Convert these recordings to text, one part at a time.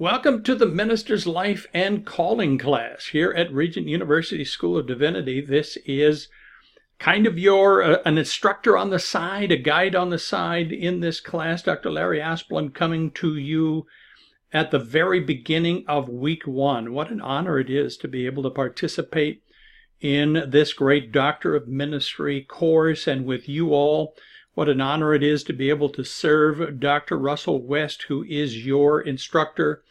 Welcome to the Minister's Life and Calling class here at Regent University School of Divinity. This is kind of an instructor on the side, a guide on the side in this class. Dr. Larry Asplund coming to you at the very beginning of week one. What an honor it is to be able to participate in this great Doctor of Ministry course, and with you all, what an honor it is to be able to serve Dr. Russell West, who is your instructor,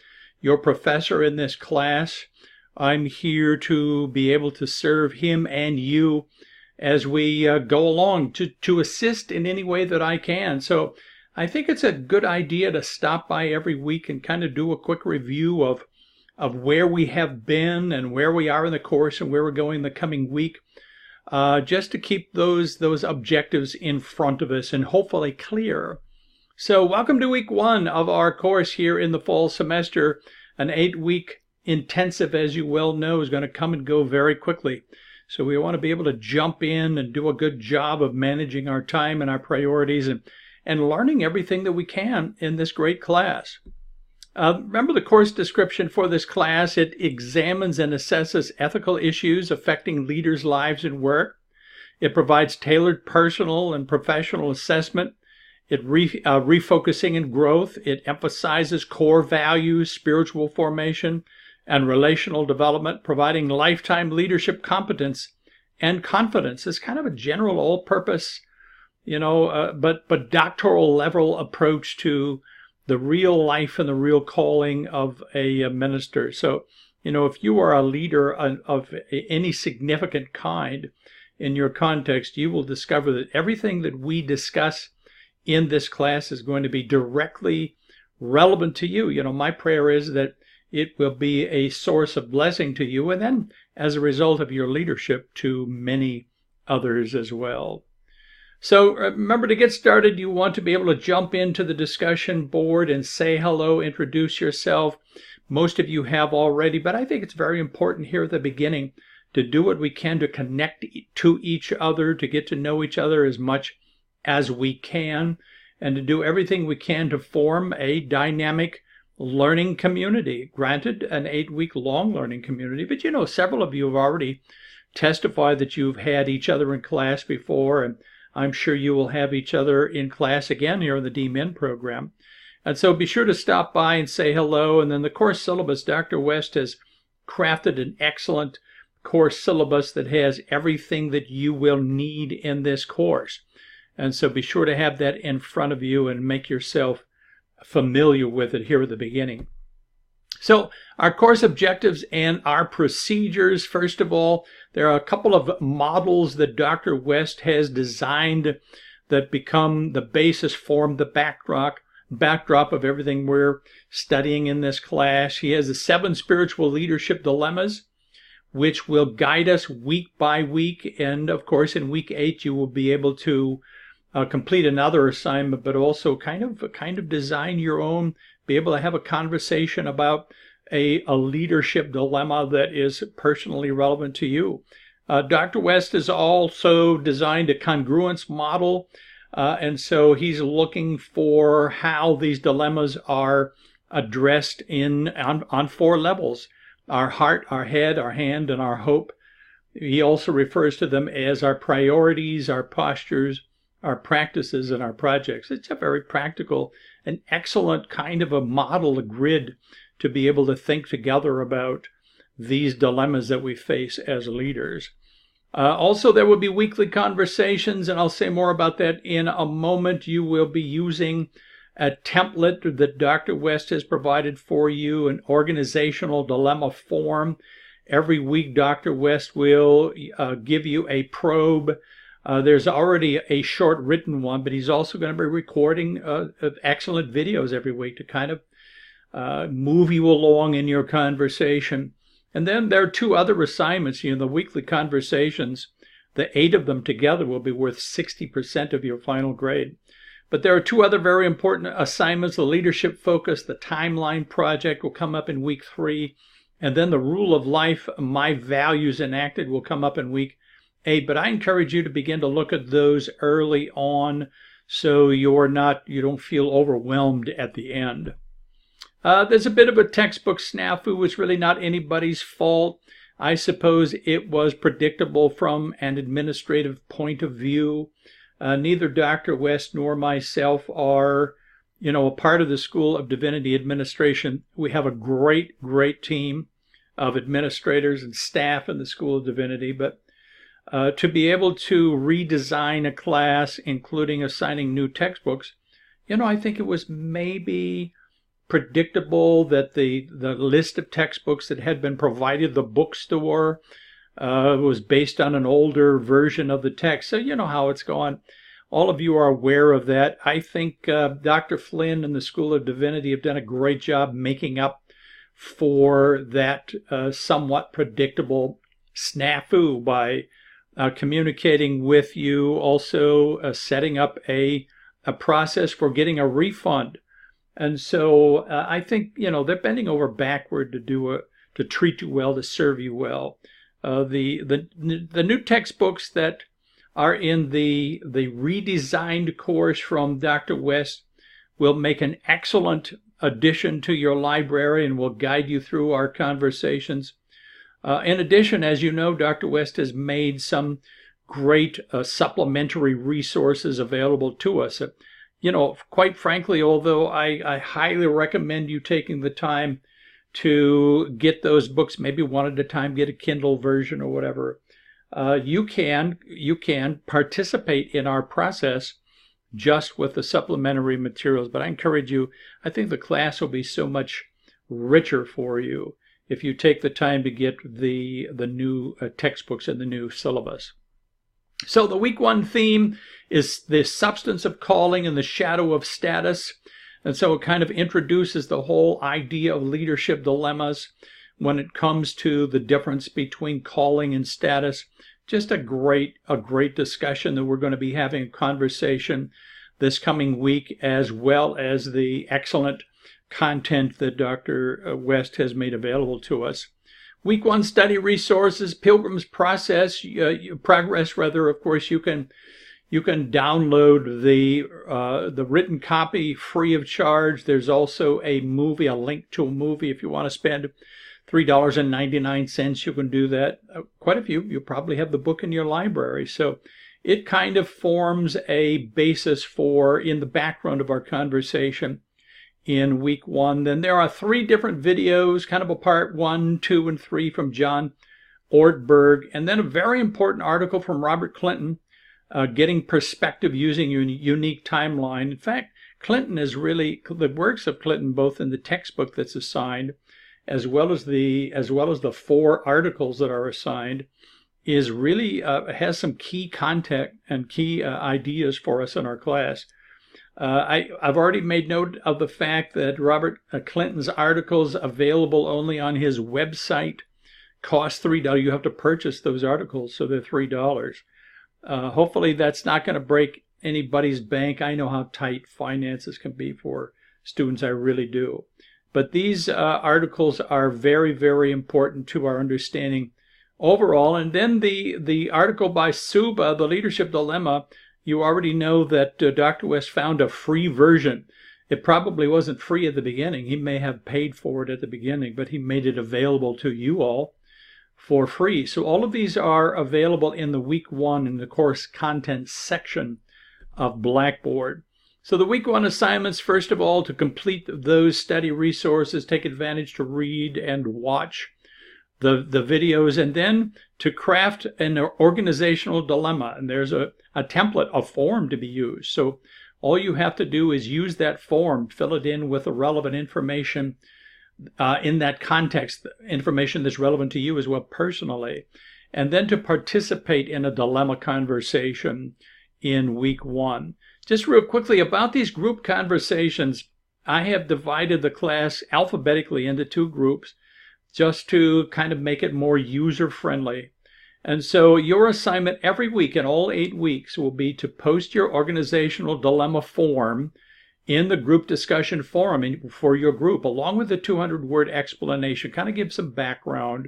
your professor in this class. I'm here to be able to serve him and you as we go along, to assist in any way that I can. So I think it's a good idea to stop by every week and kind of do a quick review of where we have been and where we are in the course and where we're going the coming week. Just to keep those objectives in front of us and hopefully clear. So welcome to week one of our course here in the fall semester. An 8-week intensive, as you well know, is going to come and go very quickly. So we want to be able to jump in and do a good job of managing our time and our priorities and learning everything that we can in this great class. Remember the course description for this class. It examines and assesses ethical issues affecting leaders' lives and work. It provides tailored personal and professional assessment. It refocusing and growth. It emphasizes core values, spiritual formation, and relational development, providing lifetime leadership competence and confidence. It's kind of a general all-purpose, but doctoral level approach to the real life and the real calling of a minister. So, if you are a leader of any significant kind in your context, you will discover that everything that we discuss in this class is going to be directly relevant to you. My prayer is that it will be a source of blessing to you, and then as a result of your leadership, to many others as well. So remember, to get started, you want to be able to jump into the discussion board and say hello, introduce yourself. Most of you have already, but I think it's very important here at the beginning to do what we can to connect to each other, to get to know each other as much as we can, and to do everything we can to form a dynamic learning community. Granted, an 8-week long learning community, but several of you have already testified that you've had each other in class before, and I'm sure you will have each other in class again here in the DMin program. And so be sure to stop by and say hello. And then the course syllabus, Dr. West has crafted an excellent course syllabus that has everything that you will need in this course. And so be sure to have that in front of you and make yourself familiar with it here at the beginning. So our course objectives and our procedures. First of all, there are a couple of models that Dr. West has designed that become the basis, form the backdrop of everything we're studying in this class. He has the 7 spiritual leadership dilemmas, which will guide us week by week. And of course, in week 8, you will be able to complete another assignment, but also kind of design your own, be able to have a conversation about a leadership dilemma that is personally relevant to you. Dr. West has also designed a congruence model, and so he's looking for how these dilemmas are addressed on 4 levels: our heart, our head, our hand, and our hope. He also refers to them as our priorities, our postures, our practices, and our projects. It's a very practical, an excellent kind of a model, a grid, to be able to think together about these dilemmas that we face as leaders. Also, there will be weekly conversations, and I'll say more about that in a moment. You will be using a template that Dr. West has provided for you, an organizational dilemma form. Every week, Dr. West will give you a probe. There's already a short written one, but he's also going to be recording excellent videos every week to kind of move you along in your conversation. And then there are 2 other assignments. The weekly conversations, the 8 of them together will be worth 60% of your final grade. But there are 2 other very important assignments. The leadership focus, the timeline project will come up in week 3. And then the rule of life, my values enacted, will come up in week 8. But I encourage you to begin to look at those early on so you don't feel overwhelmed at the end. There's a bit of a textbook snafu. It's really not anybody's fault. I suppose it was predictable from an administrative point of view. Neither Dr. West nor myself are, a part of the School of Divinity administration. We have a great, great team of administrators and staff in the School of Divinity, but to be able to redesign a class, including assigning new textbooks, I think it was maybe predictable that the list of textbooks that had been provided the bookstore was based on an older version of the text. So you know how it's gone. All of you are aware of that. I think Dr. Flynn and the School of Divinity have done a great job making up for that somewhat predictable snafu by communicating with you, also setting up a process for getting a refund. And so I think, they're bending over backward to treat you well, to serve you well. The new textbooks that are in the redesigned course from Dr. West will make an excellent addition to your library and will guide you through our conversations. In addition, as you know, Dr. West has made some great supplementary resources available to us. Quite frankly, although I highly recommend you taking the time to get those books, maybe one at a time, get a Kindle version or whatever, you can participate in our process just with the supplementary materials. But I encourage you, I think the class will be so much richer for you if you take the time to get the new textbooks and the new syllabus. So the week 1 theme is the substance of calling and the shadow of status. And so it kind of introduces the whole idea of leadership dilemmas when it comes to the difference between calling and status. Just a great discussion that we're going to be having a conversation this coming week, as well as the excellent content that Dr. West has made available to us. Week 1 study resources, Pilgrim's Progress. Of course, you can download the written copy free of charge. There's also a link to a movie. If you want to spend $3.99, you can do that. Quite a few. You probably have the book in your library. So it kind of forms a basis for, in the background of our conversation in week 1. Then there are 3 different videos, kind of a part 1, 2, and 3 from John Ortberg. And then a very important article from Robert Clinton, Getting Perspective Using a Unique Timeline. In fact, Clinton is really, the works of Clinton, both in the textbook that's assigned, as well as the 4 articles that are assigned, is really has some key content and key ideas for us in our class. I've already made note of the fact that Robert Clinton's articles available only on his website cost $3. You have to purchase those articles, so they're $3. Hopefully that's not going to break anybody's bank. I know how tight finances can be for students, I really do. But these articles are very, very important to our understanding overall. And then the article by Suba, The Leadership Dilemma, you already know that Dr. West found a free version. It probably wasn't free at the beginning. He may have paid for it at the beginning, but he made it available to you all for free. So all of these are available in the week 1 in the course content section of Blackboard. So the week 1 assignments, first of all, to complete those study resources, take advantage to read and watch the videos, and then to craft an organizational dilemma. And there's a template, a form to be used. So all you have to do is use that form, fill it in with the relevant information in that context, information that's relevant to you as well personally, and then to participate in a dilemma conversation in week 1. Just real quickly about these group conversations, I have divided the class alphabetically into 2 groups just to kind of make it more user-friendly. And so your assignment every week in all 8 weeks will be to post your organizational dilemma form in the group discussion forum for your group, along with the 200-word explanation. Kind of give some background,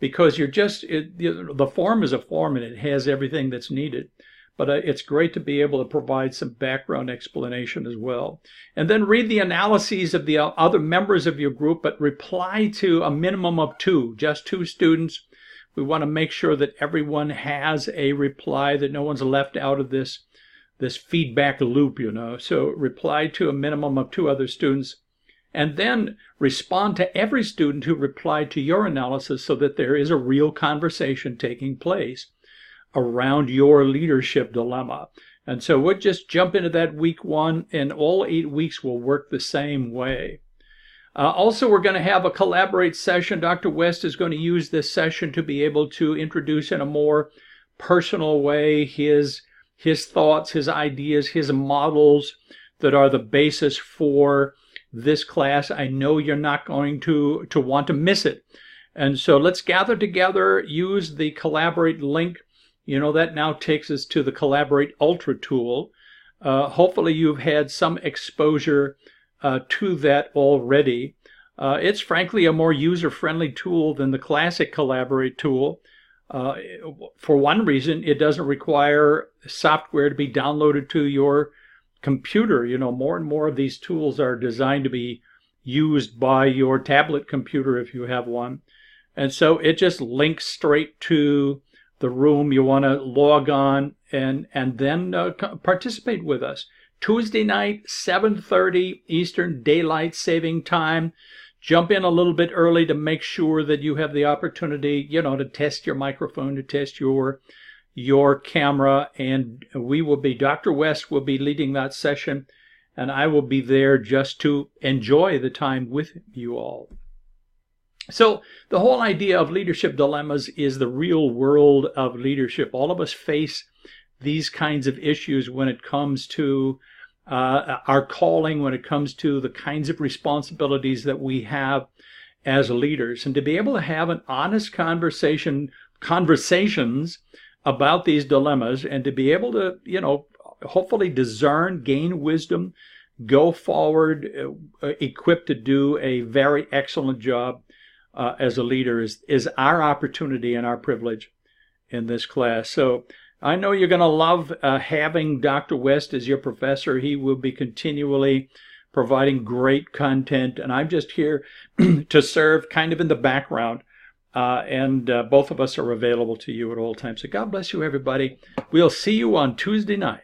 because the form is a form and it has everything that's needed. but it's great to be able to provide some background explanation as well. And then read the analyses of the other members of your group, but reply to a minimum of 2, just 2 students. We want to make sure that everyone has a reply, that no one's left out of this feedback loop, you know. So reply to a minimum of 2 other students, and then respond to every student who replied to your analysis so that there is a real conversation taking place around your leadership dilemma. And so we'll just jump into that week 1, and all 8 weeks will work the same way. Also, we're going to have a collaborate session. Dr. West is going to use this session to be able to introduce in a more personal way his thoughts, his ideas, his models that are the basis for this class. I know you're not going to want to miss it. And so let's gather together, use the Collaborate link. You know, that now takes us to the Collaborate Ultra tool. Hopefully you've had some exposure to that already. It's frankly a more user-friendly tool than the classic Collaborate tool. For one reason, it doesn't require software to be downloaded to your computer. You know, more and more of these tools are designed to be used by your tablet computer if you have one. And so it just links straight to the room you want to log on and then participate with us. Tuesday night, 7:30 Eastern Daylight Saving Time. Jump in a little bit early to make sure that you have the opportunity, you know, to test your microphone, to test your camera, and Dr. West will be leading that session, and I will be there just to enjoy the time with you all. So the whole idea of leadership dilemmas is the real world of leadership. All of us face these kinds of issues when it comes to our calling, when it comes to the kinds of responsibilities that we have as leaders. And to be able to have an honest conversations about these dilemmas, and to be able to, you know, hopefully discern, gain wisdom, go forward, equipped to do a very excellent job as a leader is our opportunity and our privilege in this class. So I know you're going to love having Dr. West as your professor. He will be continually providing great content, and I'm just here to serve kind of in the background, and both of us are available to you at all times. So God bless you, everybody. We'll see you on Tuesday night.